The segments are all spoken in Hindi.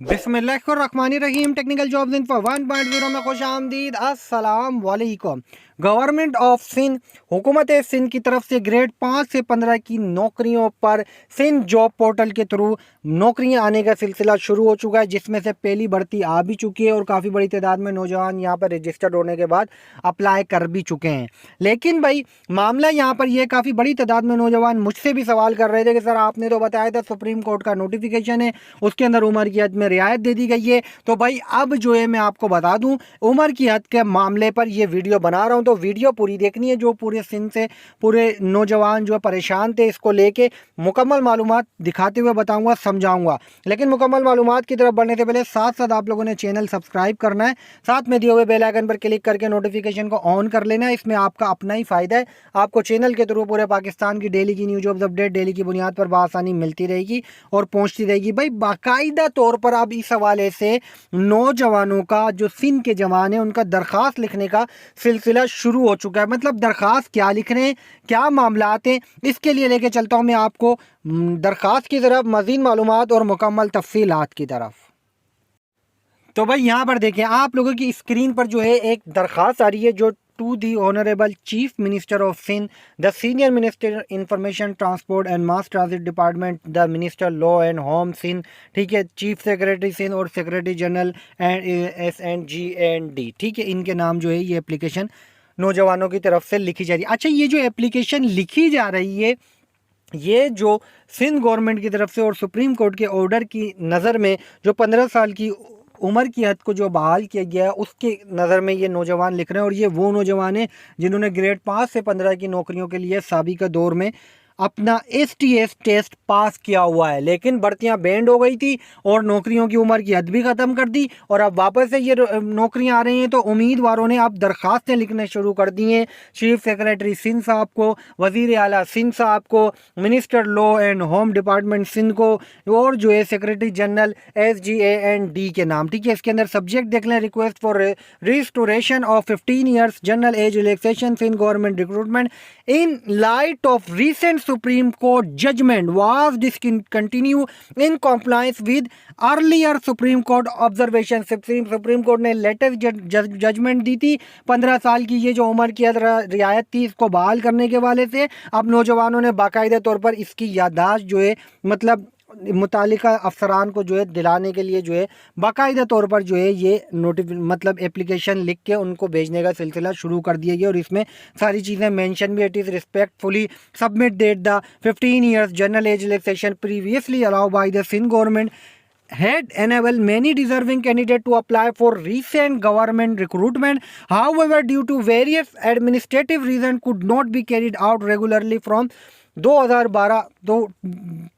बिस्मिल्लाहिर्रहमानिर्रहीम। टेक्निकल जॉब्स इन फॉर 1.0 में खुश आमदीद। अस्सलाम वालेकुम। गवर्नमेंट ऑफ सिंध हुकूमत सिंध की तरफ से ग्रेड 5 से 15 की नौकरियों पर सिंध जॉब पोर्टल के थ्रू नौकरियां आने का सिलसिला शुरू हो चुका है, जिसमें से पहली भर्ती आ भी चुकी है और काफ़ी बड़ी तादाद में नौजवान यहां पर रजिस्टर्ड होने के बाद अप्लाई कर भी चुके हैं। लेकिन भाई मामला यहाँ पर यह काफ़ी बड़ी तादाद में नौजवान मुझसे भी सवाल कर रहे थे कि सर आपने तो बताया था सुप्रीम कोर्ट का नोटिफिकेशन है, उसके अंदर उम्र की हद में रियायत दे दी गई है। तो भाई अब जो है मैं आपको बता दूं, उम्र की हद के मामले पर ये वीडियो बना रहा हूं, तो वीडियो पूरी देखनी है। जो पूरे सिंध से पूरे नौजवान जो परेशान थे, इसको लेके मुकम्मल मालूमात दिखाते हुए बताऊंगा, समझाऊंगा। लेकिन मुकम्मल मालूमात की तरफ बढ़ने से पहले साथ साथ आप लोगों ने चैनल सब्सक्राइब करना है, साथ में दिए हुए बेल आइकन पर क्लिक करके नोटिफिकेशन को ऑन कर लेना है। इसमें आपका अपना ही फायदा है। आपको चैनल के थ्रू पूरे पाकिस्तान की डेली की न्यूज जॉब्स अपडेट डेली की बुनियाद पर बआसानी मिलती रहेगी और पहुंचती रहेगी। भाई बाकायदा तौर पर अब इस हवाले से नौजवानों का, जो सिंध के जवान है, उनका दरख्वास्त लिखने का सिलसिला शुरू हो चुका है। मतलब दरख्वास्त क्या लिख रहे हैं, क्या मामलात हैं, इसके लिए लेके चलता हूं मैं आपको दरख्वास्त की तरफ, मज़ीद मालूमात और मुकम्मल तफसीलात की तरफ। तो भाई यहाँ पर देखें, आप लोगों की स्क्रीन पर जो है एक दरख्वास्त आ रही है, जो to the honourable chief minister of Sindh, the senior minister information transport and mass transit department, the minister law and home Sindh, ठीक है, चीफ सेक्रेटरी सिंध और सेक्रेटरी जनरल एंड SNGND, ठीक है, इनके नाम जो है ये एप्लीकेशन नौजवानों की तरफ से लिखी जा रही है। अच्छा, ये जो एप्लीकेशन लिखी जा रही है, ये जो सिंध गवर्नमेंट की तरफ से और सुप्रीम कोर्ट के ऑर्डर की नज़र में जो 15 साल की उम्र की हद को जो बहाल किया गया है, उसके नज़र में ये नौजवान लिख रहे हैं। और ये वो नौजवान हैं जिन्होंने ग्रेड 5 से 15 की नौकरियों के लिए साबिका दौर में अपना STS टेस्ट पास किया हुआ है, लेकिन भर्तियां बैंड हो गई थी और नौकरियों की उम्र की हद भी ख़त्म कर दी और अब वापस से ये नौकरियां आ रही हैं। तो उम्मीदवारों ने अब दरख्वास्तें लिखने शुरू कर दी हैं चीफ सेक्रेटरी सिंध साहब को, वज़ीर आला सिंध साहब को, minister law and home department Sindh को और जो है सेक्रेटरी जनरल SGAND के नाम, ठीक है। इसके अंदर सब्जेक्ट देख लें, request for restoration of 15 years general age relaxation Sindh government recruitment in light of recent Supreme Court judgment was discontinued in compliance with earlier Supreme Court observation। Supreme court ने लेटेस्ट जजमेंट दी थी 15 साल की ये जो उम्र की रियायत थी, इसको बहाल करने के वाले से अब नौजवानों ने बाकायदा तौर पर इसकी याददाश्त जो है, मतलब मुतालिका अफसरान को जो है दिलाने के लिए जो है बाकायदा तौर पर जो है ये मतलब एप्लीकेशन लिख के उनको भेजने का सिलसिला शुरू कर दिया गया। और इसमें सारी चीज़ें मेंशन भी, it is respectfully submit that the 15 years general age relaxation previously allowed by the Sindh government had enabled many deserving candidates to apply for recent government recruitment. However, due to various administrative reasons could not be carried out regularly from 2012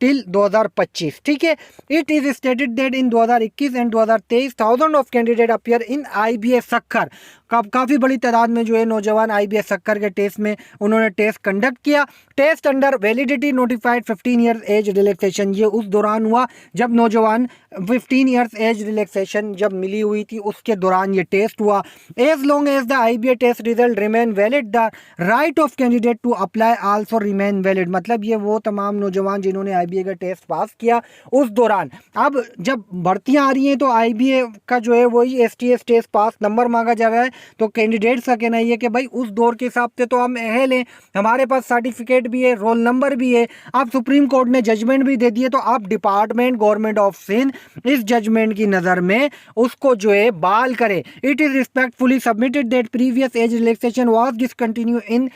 till 2025, ठीक है। It is stated that in 2021 and 2023 thousand of candidate appear in IBS Sukkur. काफ़ी बड़ी तादाद में जो है नौजवान IBS सक्खर के टेस्ट में उन्होंने टेस्ट कंडक्ट किया। Test under validity notified 15 years age relaxation, ये उस दौरान हुआ जब नौजवान 15 ईयर्स एज रिलैक्सेशन जब मिली हुई थी, उसके दौरान ये टेस्ट हुआ। As long as the IBA test result remain valid the right of candidate to apply also remain valid. मतलब ये वो तमाम नौजवान जिन्होंने IBA का टेस्ट पास किया उस दौरान, अब जब भर्तियां आ रही हैं तो IBA का जो है वही STS टेस्ट पास नंबर मांगा जा रहा है। तो कैंडिडेट्स का कहना है कि भाई उस दौर के हिसाब से तो हम अहल हैं, हमारे पास सर्टिफिकेट भी है, रोल नंबर भी है। अब सुप्रीम कोर्ट ने जजमेंट भी दे दिए, तो अब डिपार्टमेंट गवर्नमेंट ऑफ सिंध इस जजमेंट की नज़र में उसको जो है बहाल करे। It is respectfully submitted that previous age relaxation was discontinue in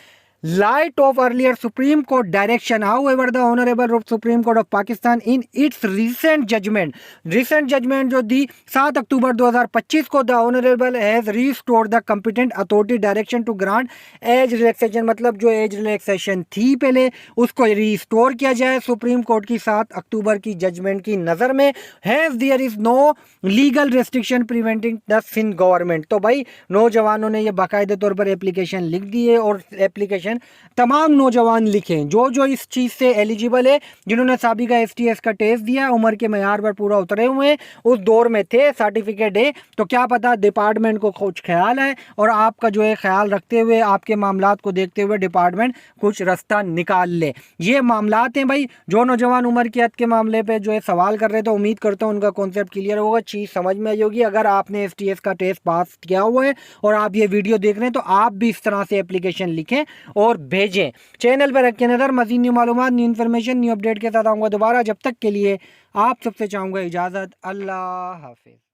light of earlier Supreme Court direction. However, the Honorable Supreme Court of Pakistan in its recent judgment जो दी 7 अक्टूबर 2025 को, the Honorable has restored the competent authority direction to grant age relaxation। मतलब जो एज रिलैक्सेशन थी पहले, उसको रिस्टोर किया जाए सुप्रीम कोर्ट की 7 अक्टूबर की जजमेंट की नज़र में। Has there is no legal restriction preventing the Sindh government. तो भाई नौजवानों ने ये बाकायदा तौर पर एप्लीकेशन लिख दी है और एप्लीकेशन एप्लीकेशन तमाम नौजवान लिखें जो जो इस चीज़ से एलिजिबल है, जिन्होंने साबिका STS का टेस्ट दिया, उम्र के मैयार पर पूरा उतरे हुए हैं, उस दौर में थे, सर्टिफिकेट है, तो क्या पता डिपार्टमेंट को कुछ ख्याल है और आपका जो है ख्याल रखते हुए, आपके मामलात को देखते हुए डिपार्टमेंट कुछ रास्ता निकाल ले। ये मामलात हैं भाई। जो नौजवान उम्र की हद के मामले पे जो है सवाल कर रहे थे, उम्मीद करता हूँ उनका कॉन्सेप्ट क्लियर होगा, चीज़ समझ में आई होगी। अगर आपने STS का टेस्ट पास किया हुआ है और आप ये वीडियो देख रहे हैं तो आप भी इस तरह से एप्लीकेशन लिखें और भेजें। चैनल पर रखें नज़र, मज़ीद न्यू मालूमात, न्यू इन्फॉर्मेशन, न्यू अपडेट के साथ आऊँगा दोबारा। जब तक के लिए आप सबसे चाहूँगा इजाज़त। अल्लाह हाफिज़।